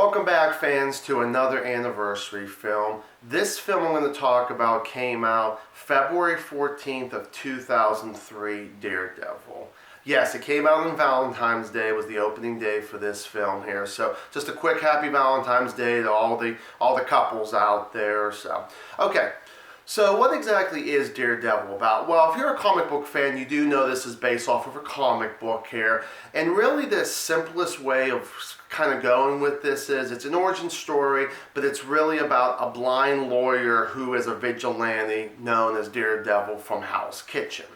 Welcome back, fans, to another anniversary film. This film I'm going to talk about came out February 14th of 2003, Daredevil. Yes, it came out on Valentine's Day. It was the opening day for this film here. So just a quick happy Valentine's Day to all the couples out there. Okay. So what exactly is Daredevil about? Well, if you're a comic book fan, you do know this is based off of a comic book here. And really the simplest way of kind of going with this is it's an origin story, but it's really about a blind lawyer who is a vigilante known as Daredevil from Hell's Kitchen.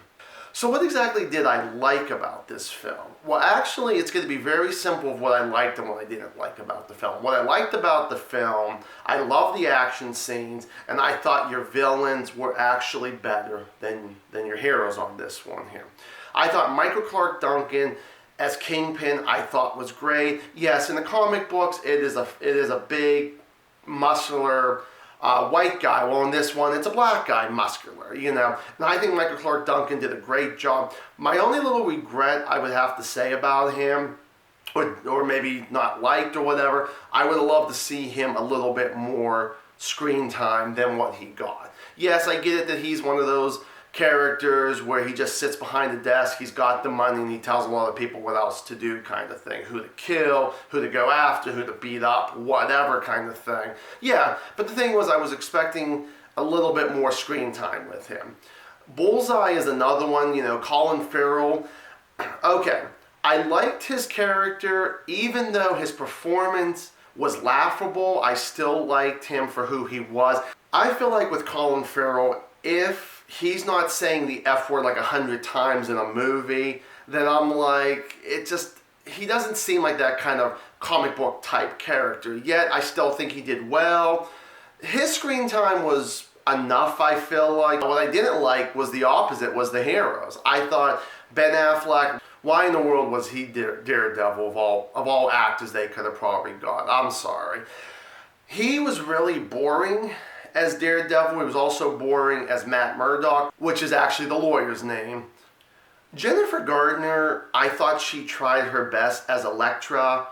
So what exactly did I like about this film? Well, actually, it's going to be very simple of what I liked and what I didn't like about the film. What I liked about the film, I love the action scenes, and I thought your villains were actually better than your heroes on this one here. I thought Michael Clarke Duncan as Kingpin, I thought was great. Yes, in the comic books, it is a big, muscular, white guy. Well, in this one, it's a black guy, muscular, you know. And I think Michael Clarke Duncan did a great job. My only little regret I would have to say about him, or maybe not liked or whatever, I would have loved to see him a little bit more screen time than what he got. Yes, I get it that he's one of those characters where he just sits behind the desk, he's got the money, and he tells a lot of people what else to do kind of thing. Who to kill, who to go after, who to beat up, whatever kind of thing. Yeah, but the thing was I was expecting a little bit more screen time with him. Bullseye is another one, you know, Colin Farrell. Okay, I liked his character, even though his performance was laughable, I still liked him for who he was. I feel like with Colin Farrell, if he's not saying the F word like 100 times in a movie, then I'm like, he doesn't seem like that kind of comic book type character. Yet, I still think he did well. His screen time was enough, I feel like. What I didn't like was the opposite, was the heroes. I thought Ben Affleck, why in the world was he Daredevil of all actors they could have probably got? I'm sorry. He was really boring as Daredevil. He was also boring as Matt Murdock, which is actually the lawyer's name. Jennifer Gardner, I thought she tried her best as Elektra.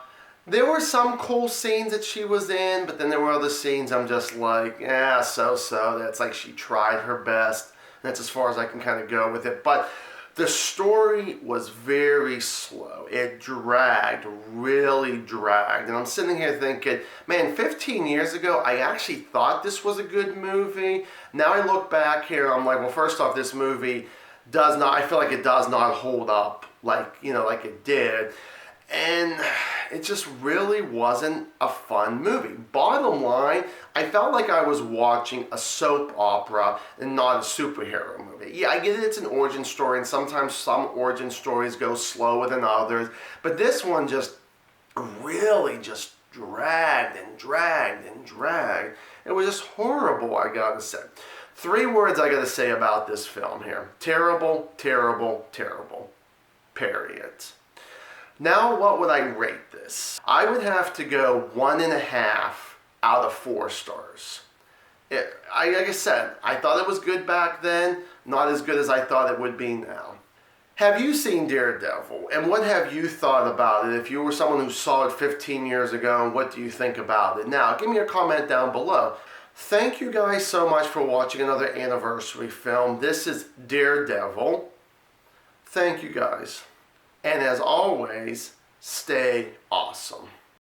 There were some cool scenes that she was in, but then there were other scenes I'm just like, yeah, so. That's like she tried her best. That's as far as I can kind of go with it. But the story was very slow. It dragged, really dragged. And I'm sitting here thinking, man, 15 years ago, I actually thought this was a good movie. Now I look back here, I'm like, well, first off, this movie I feel like it does not hold up like it did. And it just really wasn't a fun movie. Bottom line, I felt like I was watching a soap opera and not a superhero movie. Yeah, I get it, it's an origin story, and sometimes some origin stories go slower than others, but this one just really just dragged and dragged and dragged. It was just horrible, I gotta say. 3 words I gotta say about this film here. Terrible, terrible, terrible. Period. Now, what would I rate this? I would have to go 1.5 out of 4 stars. Like I said, I thought it was good back then, not as good as I thought it would be now. Have you seen Daredevil, and what have you thought about it? If you were someone who saw it 15 years ago, and what do you think about it now? Give me a comment down below. Thank you guys so much for watching another anniversary film. This is Daredevil. Thank you guys. And as always, stay awesome.